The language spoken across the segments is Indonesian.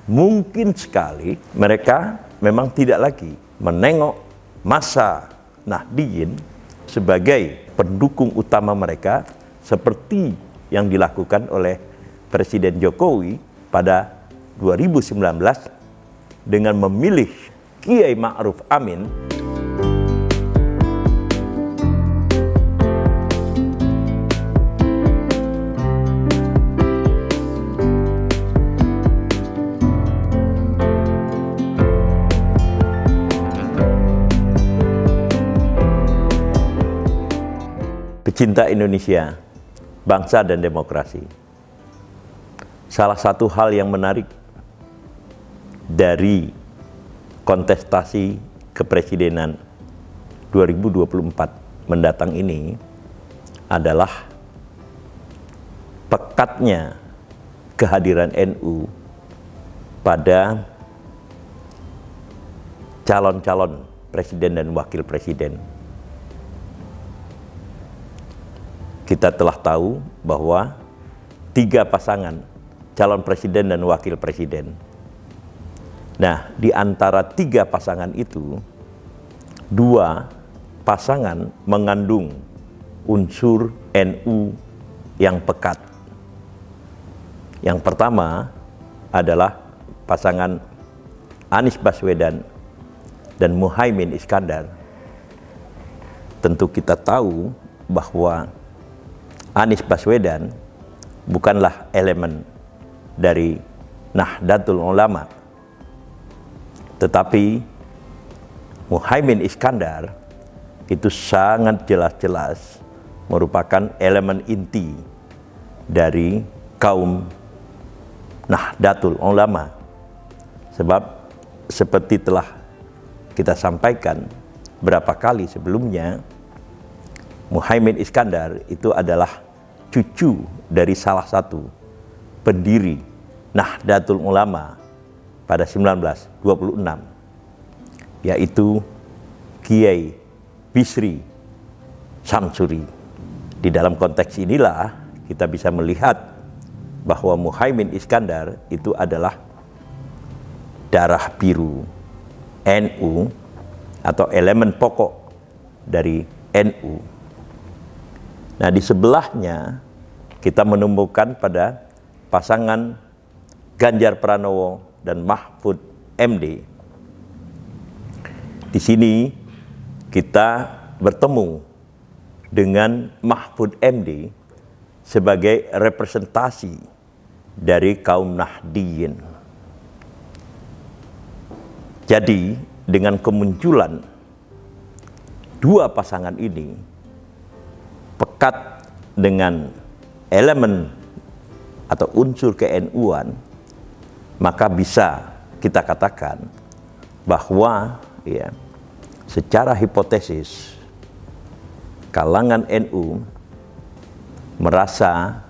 mungkin sekali mereka memang tidak lagi menengok masa Nahdliyin sebagai pendukung utama mereka seperti yang dilakukan oleh Presiden Jokowi pada 2019 dengan memilih Kiai Ma'ruf Amin . Pecinta Indonesia, bangsa dan demokrasi. Salah satu hal yang menarik dari kontestasi kepresidenan 2024 mendatang ini adalah pekatnya kehadiran NU pada calon-calon presiden dan wakil presiden. Kita telah tahu bahwa 3 pasangan calon presiden dan wakil presiden. Nah, di antara 3 pasangan itu, 2 pasangan mengandung unsur NU yang pekat. Yang pertama adalah pasangan Anies Baswedan dan Muhaimin Iskandar. Tentu kita tahu bahwa Anies Baswedan bukanlah elemen dari Nahdlatul Ulama, tetapi Muhaimin Iskandar itu sangat jelas-jelas merupakan elemen inti dari kaum Nahdlatul Ulama. Sebab seperti telah kita sampaikan berapa kali sebelumnya, Muhaimin Iskandar itu adalah cucu dari salah satu pendiri Nahdlatul Ulama pada 1926, yaitu Kiai Bisri Samsuri. Di dalam konteks inilah kita bisa melihat bahwa Muhaimin Iskandar itu adalah darah biru NU atau elemen pokok dari NU. Nah, di sebelahnya kita menemukan pada pasangan Ganjar Pranowo dan Mahfud MD. Di sini kita bertemu dengan Mahfud MD sebagai representasi dari kaum Nahdliyin. Jadi, dengan kemunculan 2 pasangan ini pekat dengan elemen atau unsur ke-NU-an, maka bisa kita katakan bahwa secara hipotesis kalangan NU merasa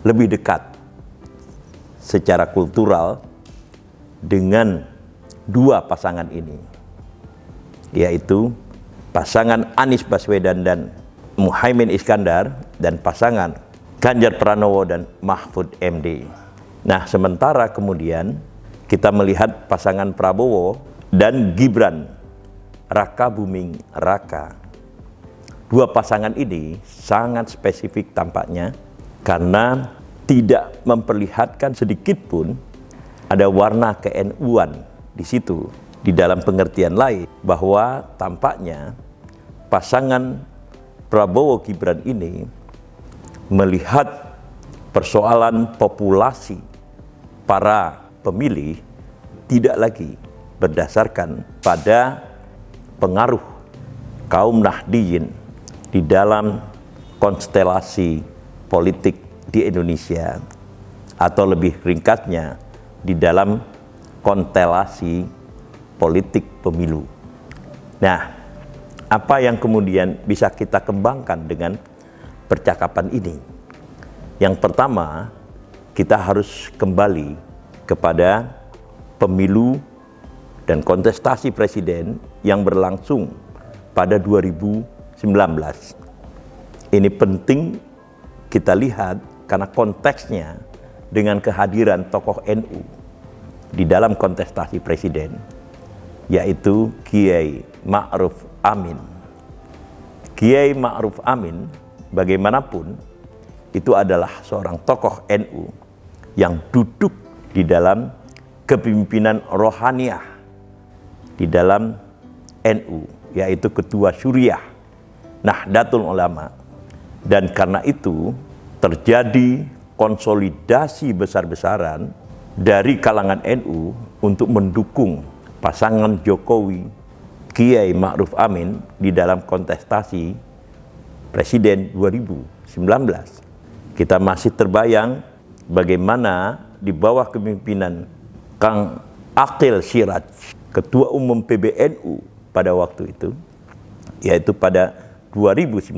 lebih dekat secara kultural dengan 2 pasangan ini, yaitu pasangan Anies Baswedan dan Muhaimin Iskandar dan pasangan Ganjar Pranowo dan Mahfud MD. Nah, sementara kemudian kita melihat pasangan Prabowo dan Gibran Raka Buming Raka. 2 pasangan ini sangat spesifik tampaknya karena tidak memperlihatkan sedikit pun ada warna ke-NU-an di situ. Di dalam pengertian lain bahwa tampaknya pasangan Prabowo Gibran ini melihat persoalan populasi para pemilih tidak lagi berdasarkan pada pengaruh kaum Nahdliyin di dalam konstelasi politik di Indonesia, atau lebih ringkasnya di dalam konstelasi politik pemilu. Nah, apa yang kemudian bisa kita kembangkan dengan percakapan ini? Yang pertama, kita harus kembali kepada pemilu dan kontestasi presiden yang berlangsung pada 2019. Ini penting kita lihat karena konteksnya dengan kehadiran tokoh NU di dalam kontestasi presiden, yaitu Kiai Ma'ruf Amin. Kiai Ma'ruf Amin bagaimanapun itu adalah seorang tokoh NU yang duduk di dalam kepemimpinan rohaniah di dalam NU, yaitu Ketua Syuriah Nahdlatul Ulama. Dan karena itu terjadi konsolidasi besar-besaran dari kalangan NU untuk mendukung pasangan Jokowi Kiai Ma'ruf Amin di dalam kontestasi Presiden 2019. Kita masih terbayang bagaimana di bawah kepemimpinan Kang Aqil Siraj, Ketua Umum PBNU pada waktu itu, yaitu pada 2019,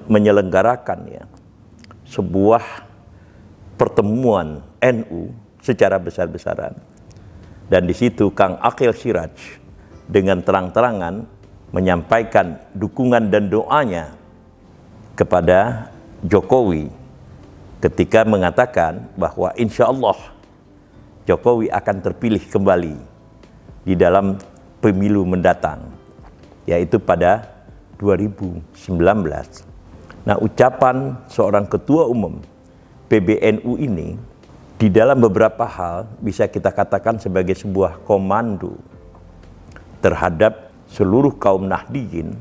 menyelenggarakan sebuah pertemuan NU secara besar-besaran. Dan di situ Kang Aqil Siraj dengan terang-terangan menyampaikan dukungan dan doanya kepada Jokowi ketika mengatakan bahwa insya Allah Jokowi akan terpilih kembali di dalam pemilu mendatang, yaitu pada 2019. Nah, ucapan seorang ketua umum PBNU ini di dalam beberapa hal bisa kita katakan sebagai sebuah komando terhadap seluruh kaum Nahdliyin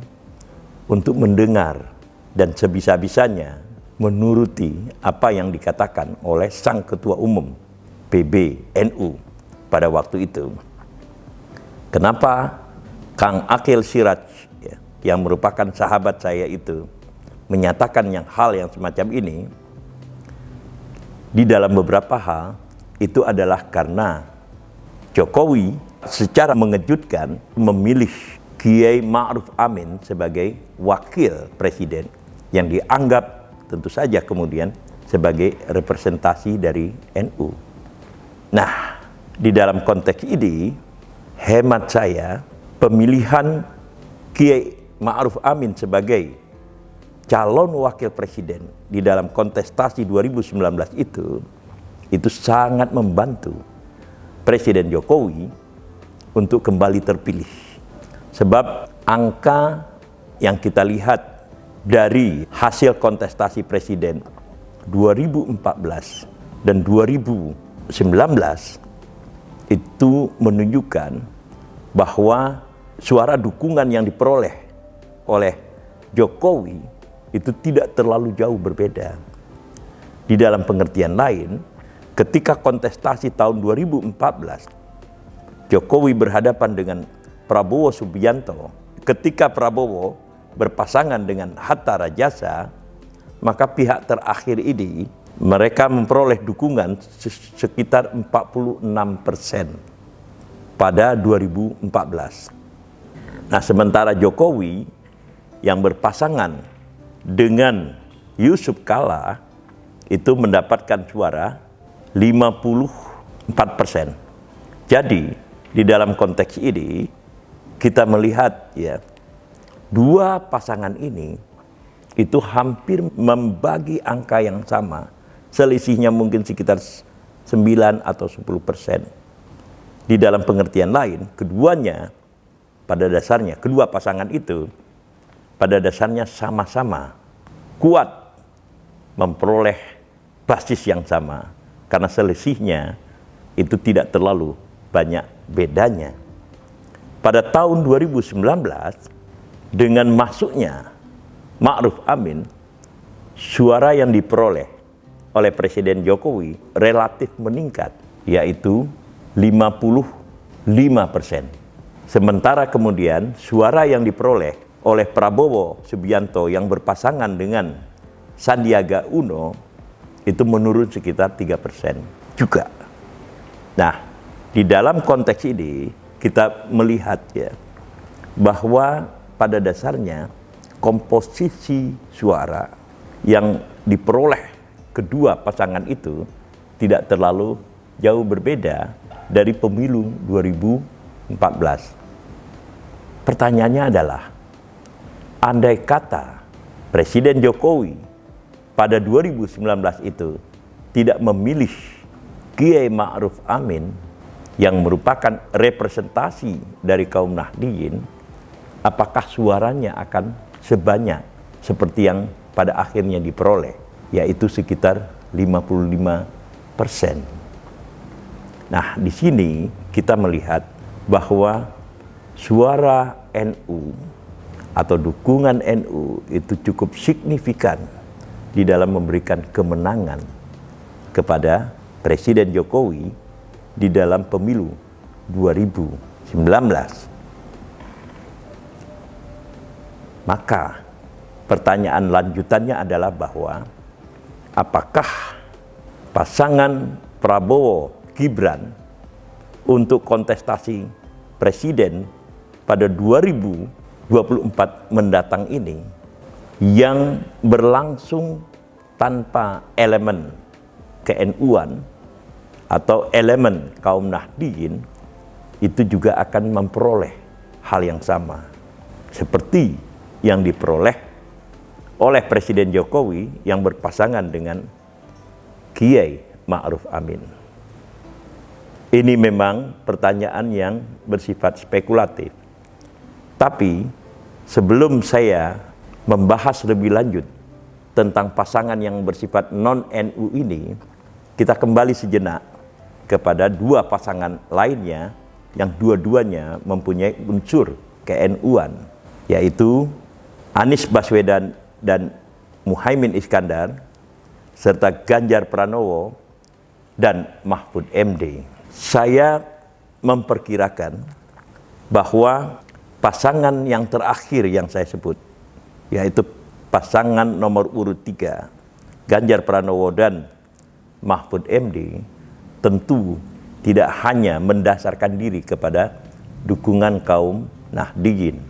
untuk mendengar dan sebisa-bisanya menuruti apa yang dikatakan oleh sang ketua umum PBNU pada waktu itu. Kenapa Kang Aqil Siraj yang merupakan sahabat saya itu menyatakan hal yang semacam ini? Di dalam beberapa hal itu adalah karena Jokowi secara mengejutkan memilih Kiai Ma'ruf Amin sebagai wakil presiden yang dianggap tentu saja kemudian sebagai representasi dari NU. Nah, di dalam konteks ini, hemat saya, pemilihan Kiai Ma'ruf Amin sebagai calon wakil presiden di dalam kontestasi 2019 itu sangat membantu Presiden Jokowi untuk kembali terpilih. Sebab angka yang kita lihat dari hasil kontestasi presiden 2014 dan 2019 itu menunjukkan bahwa suara dukungan yang diperoleh oleh Jokowi itu tidak terlalu jauh berbeda. Di dalam pengertian lain, ketika kontestasi tahun 2014, Jokowi berhadapan dengan Prabowo Subianto. Ketika Prabowo berpasangan dengan Hatta Rajasa, maka pihak terakhir ini mereka memperoleh dukungan sekitar 46% pada 2014. Nah, sementara Jokowi yang berpasangan dengan Yusuf Kala itu mendapatkan suara 54%. Jadi di dalam konteks ini kita melihat dua pasangan ini itu hampir membagi angka yang sama, selisihnya mungkin sekitar 9 atau 10%. Di dalam pengertian lain, keduanya pada dasarnya, kedua pasangan itu pada dasarnya sama-sama kuat memperoleh basis yang sama, karena selisihnya itu tidak terlalu banyak bedanya. Pada tahun 2019 dengan masuknya Ma'ruf Amin, suara yang diperoleh oleh Presiden Jokowi relatif meningkat, yaitu 55%. Sementara kemudian suara yang diperoleh oleh Prabowo Subianto yang berpasangan dengan Sandiaga Uno itu menurun sekitar 3% juga. Nah, di dalam konteks ini kita melihat bahwa pada dasarnya komposisi suara yang diperoleh kedua pasangan itu tidak terlalu jauh berbeda dari pemilu 2014. Pertanyaannya adalah, andai kata Presiden Jokowi pada 2019 itu tidak memilih Kiai Ma'ruf Amin yang merupakan representasi dari kaum Nahdliyin, apakah suaranya akan sebanyak seperti yang pada akhirnya diperoleh, yaitu sekitar 55%. Nah, di sini kita melihat bahwa suara NU atau dukungan NU itu cukup signifikan di dalam memberikan kemenangan kepada Presiden Jokowi di dalam pemilu 2019. Maka pertanyaan lanjutannya adalah bahwa apakah pasangan Prabowo Gibran untuk kontestasi presiden pada 2024 mendatang ini yang berlangsung tanpa elemen ke-NU-an atau elemen kaum Nahdliyin itu juga akan memperoleh hal yang sama seperti yang diperoleh oleh Presiden Jokowi yang berpasangan dengan Kiai Ma'ruf Amin. Ini memang pertanyaan yang bersifat spekulatif. Tapi sebelum saya membahas lebih lanjut tentang pasangan yang bersifat non-NU ini, kita kembali sejenak kepada dua pasangan lainnya yang dua-duanya mempunyai unsur ke-NU-an, yaitu Anies Baswedan dan Muhaimin Iskandar, serta Ganjar Pranowo dan Mahfud MD. Saya memperkirakan bahwa pasangan yang terakhir yang saya sebut, yaitu pasangan nomor urut 3, Ganjar Pranowo dan Mahfud MD, tentu tidak hanya mendasarkan diri kepada dukungan kaum Nahdliyin.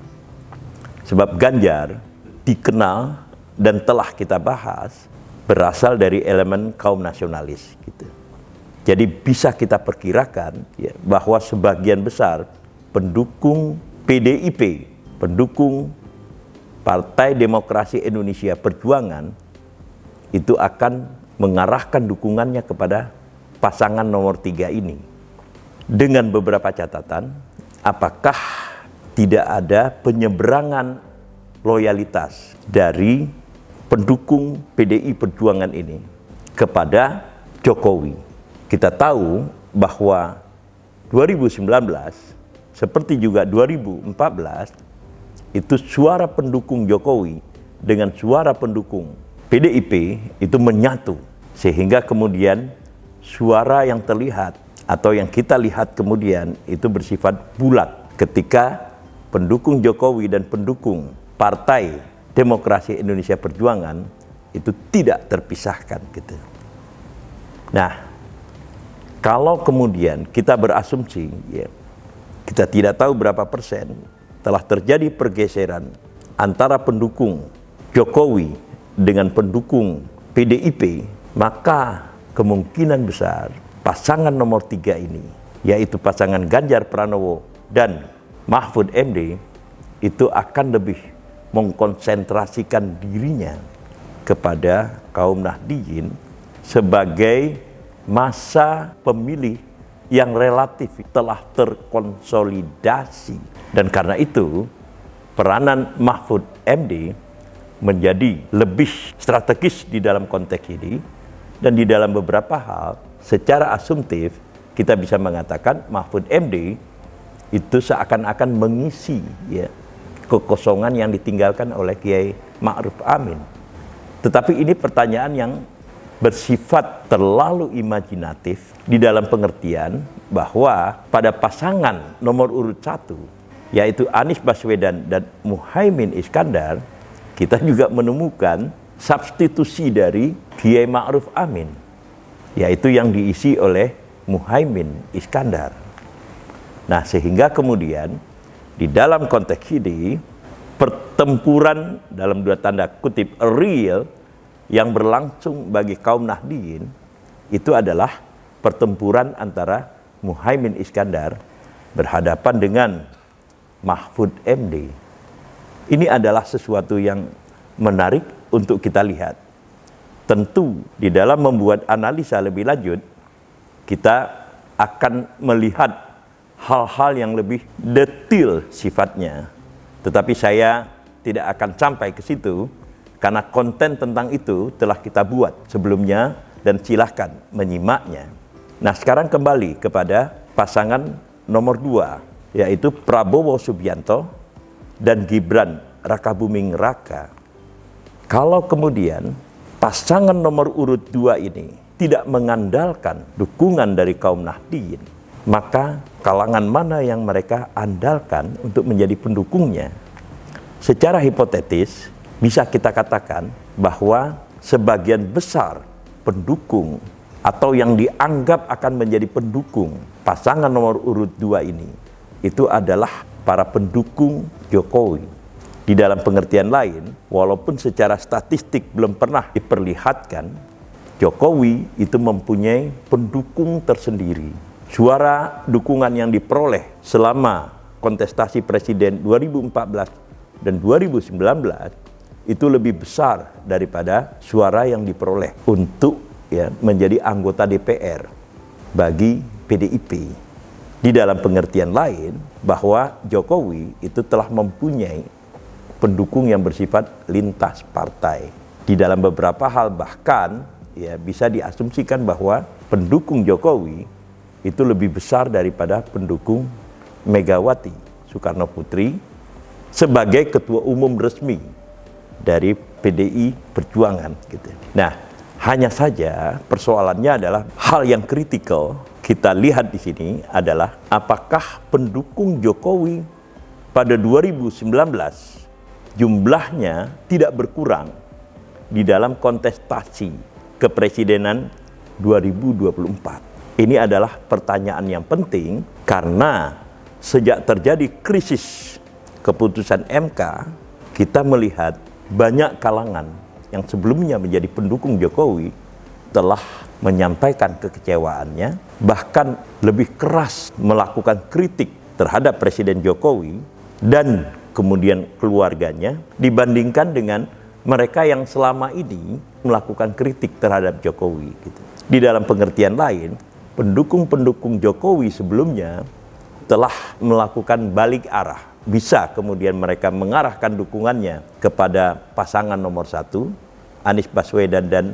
Sebab Ganjar dikenal dan telah kita bahas berasal dari elemen kaum nasionalis gitu. Jadi bisa kita perkirakan ya, bahwa sebagian besar pendukung PDIP, pendukung Partai Demokrasi Indonesia Perjuangan itu akan mengarahkan dukungannya kepada pasangan nomor 3 ini. Dengan beberapa catatan, apakah tidak ada penyeberangan loyalitas dari pendukung PDI Perjuangan ini kepada Jokowi. Kita tahu bahwa 2019 seperti juga 2014 itu suara pendukung Jokowi dengan suara pendukung PDIP itu menyatu, sehingga kemudian suara yang terlihat atau yang kita lihat kemudian itu bersifat bulat ketika pendukung Jokowi dan pendukung Partai Demokrasi Indonesia Perjuangan itu tidak terpisahkan gitu. Nah, kalau kemudian kita berasumsi ya, kita tidak tahu berapa persen telah terjadi pergeseran antara pendukung Jokowi dengan pendukung PDIP, maka kemungkinan besar pasangan nomor 3 ini, yaitu pasangan Ganjar Pranowo dan Mahfud MD, itu akan lebih mengkonsentrasikan dirinya kepada kaum Nahdliyin sebagai masa pemilih yang relatif telah terkonsolidasi. Dan karena itu peranan Mahfud MD menjadi lebih strategis di dalam konteks ini. Dan di dalam beberapa hal, secara asumtif, kita bisa mengatakan Mahfud MD itu seakan-akan mengisi ya, kekosongan yang ditinggalkan oleh Kiai Ma'ruf Amin. Tetapi ini pertanyaan yang bersifat terlalu imajinatif di dalam pengertian bahwa pada pasangan nomor urut 1, yaitu Anies Baswedan dan Muhaimin Iskandar, kita juga menemukan substitusi dari Kiai Ma'ruf Amin, yaitu yang diisi oleh Muhaimin Iskandar. Nah, sehingga kemudian di dalam konteks ini pertempuran dalam dua tanda kutip real yang berlangsung bagi kaum Nahdliyin itu adalah pertempuran antara Muhaimin Iskandar berhadapan dengan Mahfud MD. Ini adalah sesuatu yang menarik untuk kita lihat. Tentu di dalam membuat analisa lebih lanjut, kita akan melihat hal-hal yang lebih detail sifatnya. Tetapi saya tidak akan sampai ke situ karena konten tentang itu telah kita buat sebelumnya dan silahkan menyimaknya. Nah, sekarang kembali kepada pasangan nomor 2, yaitu Prabowo Subianto dan Gibran Rakabuming Raka. Kalau kemudian pasangan nomor urut 2 ini tidak mengandalkan dukungan dari kaum Nahdliyin, maka kalangan mana yang mereka andalkan untuk menjadi pendukungnya? Secara hipotetis, bisa kita katakan bahwa sebagian besar pendukung atau yang dianggap akan menjadi pendukung pasangan nomor urut 2 ini, itu adalah para pendukung Jokowi. Di dalam pengertian lain, walaupun secara statistik belum pernah diperlihatkan, Jokowi itu mempunyai pendukung tersendiri. Suara dukungan yang diperoleh selama kontestasi presiden 2014 dan 2019 itu lebih besar daripada suara yang diperoleh untuk menjadi anggota DPR bagi PDIP. Di dalam pengertian lain, bahwa Jokowi itu telah mempunyai pendukung yang bersifat lintas partai. Di dalam beberapa hal bahkan bisa diasumsikan bahwa pendukung Jokowi itu lebih besar daripada pendukung Megawati Soekarno Putri sebagai ketua umum resmi dari PDI Perjuangan gitu. Nah, hanya saja persoalannya adalah hal yang kritikal kita lihat di sini adalah apakah pendukung Jokowi pada 2019 jumlahnya tidak berkurang di dalam kontestasi kepresidenan 2024. Ini adalah pertanyaan yang penting karena sejak terjadi krisis keputusan MK, kita melihat banyak kalangan yang sebelumnya menjadi pendukung Jokowi telah menyampaikan kekecewaannya, bahkan lebih keras melakukan kritik terhadap Presiden Jokowi dan kemudian keluarganya dibandingkan dengan mereka yang selama ini melakukan kritik terhadap Jokowi gitu. Di dalam pengertian lain, pendukung-pendukung Jokowi sebelumnya telah melakukan balik arah. Bisa kemudian mereka mengarahkan dukungannya kepada pasangan nomor 1, Anies Baswedan dan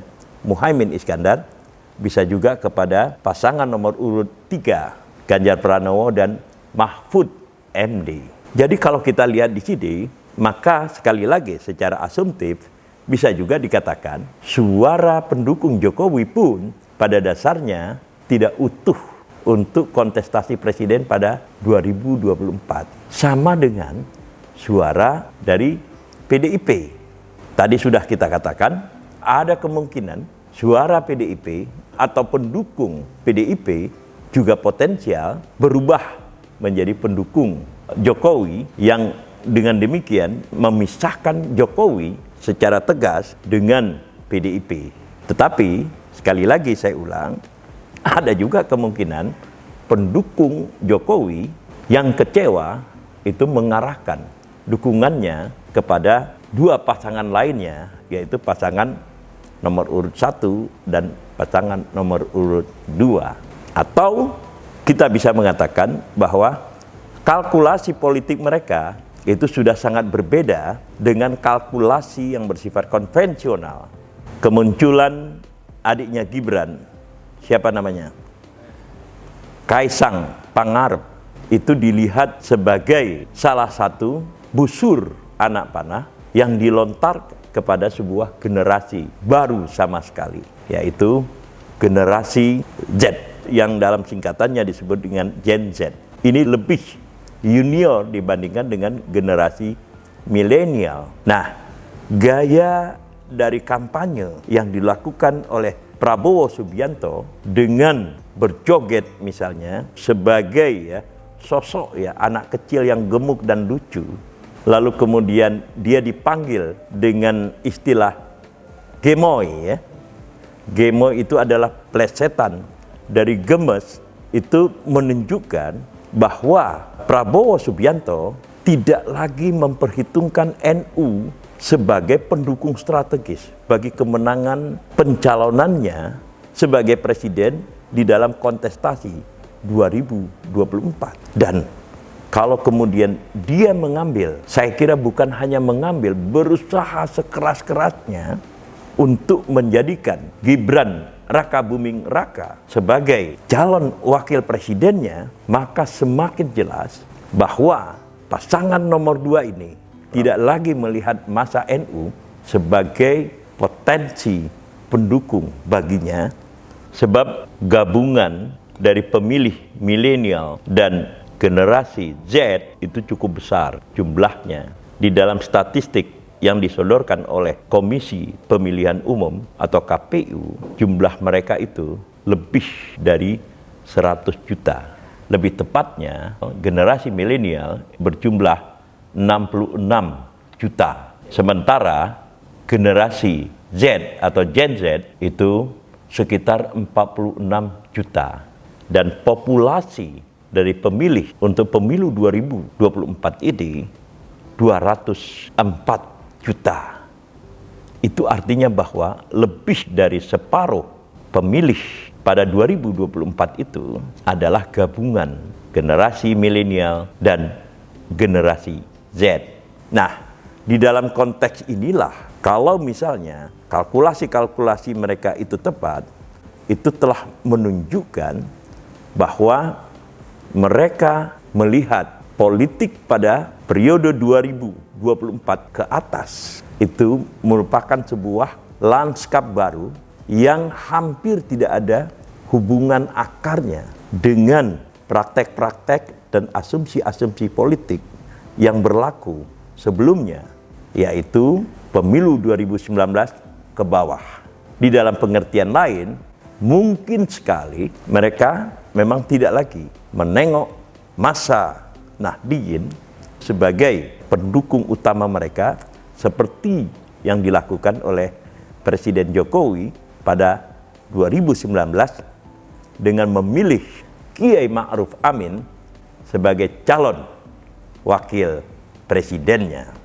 Muhaimin Iskandar, bisa juga kepada pasangan nomor urut 3, Ganjar Pranowo dan Mahfud MD. Jadi kalau kita lihat di sini, maka sekali lagi secara asumtif bisa juga dikatakan suara pendukung Jokowi pun pada dasarnya tidak utuh untuk kontestasi presiden pada 2024. Sama dengan suara dari PDIP. Tadi sudah kita katakan ada kemungkinan suara PDIP atau pendukung PDIP juga potensial berubah menjadi pendukung Jokowi yang dengan demikian memisahkan Jokowi secara tegas dengan PDIP. Tetapi sekali lagi saya ulang, ada juga kemungkinan pendukung Jokowi yang kecewa itu mengarahkan dukungannya kepada dua pasangan lainnya, yaitu pasangan nomor urut 1 dan pasangan nomor urut 2. Atau kita bisa mengatakan bahwa kalkulasi politik mereka itu sudah sangat berbeda dengan kalkulasi yang bersifat konvensional. Kemunculan adiknya Gibran, siapa namanya? Kaisang Pangarep, itu dilihat sebagai salah satu busur anak panah yang dilontar kepada sebuah generasi baru sama sekali, yaitu generasi Z, yang dalam singkatannya disebut dengan Gen Z. Ini lebih junior dibandingkan dengan generasi milenial. Nah, gaya dari kampanye yang dilakukan oleh Prabowo Subianto dengan berjoget misalnya sebagai sosok anak kecil yang gemuk dan lucu, lalu kemudian dia dipanggil dengan istilah gemoy. Gemoy itu adalah plesetan dari gemes, itu menunjukkan bahwa Prabowo Subianto tidak lagi memperhitungkan NU sebagai pendukung strategis bagi kemenangan pencalonannya sebagai presiden di dalam kontestasi 2024. Dan kalau kemudian dia mengambil, saya kira bukan hanya mengambil, berusaha sekeras-kerasnya untuk menjadikan Gibran Rakabuming Raka sebagai calon wakil presidennya, maka semakin jelas bahwa pasangan nomor 2 ini tidak lagi melihat masa NU sebagai potensi pendukung baginya, sebab gabungan dari pemilih milenial dan generasi Z itu cukup besar jumlahnya. Di dalam statistik yang disodorkan oleh Komisi Pemilihan Umum atau KPU, jumlah mereka itu lebih dari 100 juta. Lebih tepatnya, generasi milenial berjumlah 66 juta. Sementara generasi Z atau Gen Z itu sekitar 46 juta. Dan populasi dari pemilih untuk pemilu 2024 ini 204 juta. Itu artinya bahwa lebih dari separuh pemilih pada 2024 itu adalah gabungan generasi milenial dan generasi Z. Nah, di dalam konteks inilah, kalau misalnya kalkulasi-kalkulasi mereka itu tepat, itu telah menunjukkan bahwa mereka melihat politik pada periode 2024 ke atas itu merupakan sebuah lanskap baru yang hampir tidak ada hubungan akarnya dengan praktek-praktek dan asumsi-asumsi politik yang berlaku sebelumnya, yaitu pemilu 2019 ke bawah. Di dalam pengertian lain, mungkin sekali mereka memang tidak lagi menengok masa Nahdliyin sebagai pendukung utama mereka seperti yang dilakukan oleh Presiden Jokowi pada 2019 dengan memilih Kiai Ma'ruf Amin sebagai calon wakil presidennya.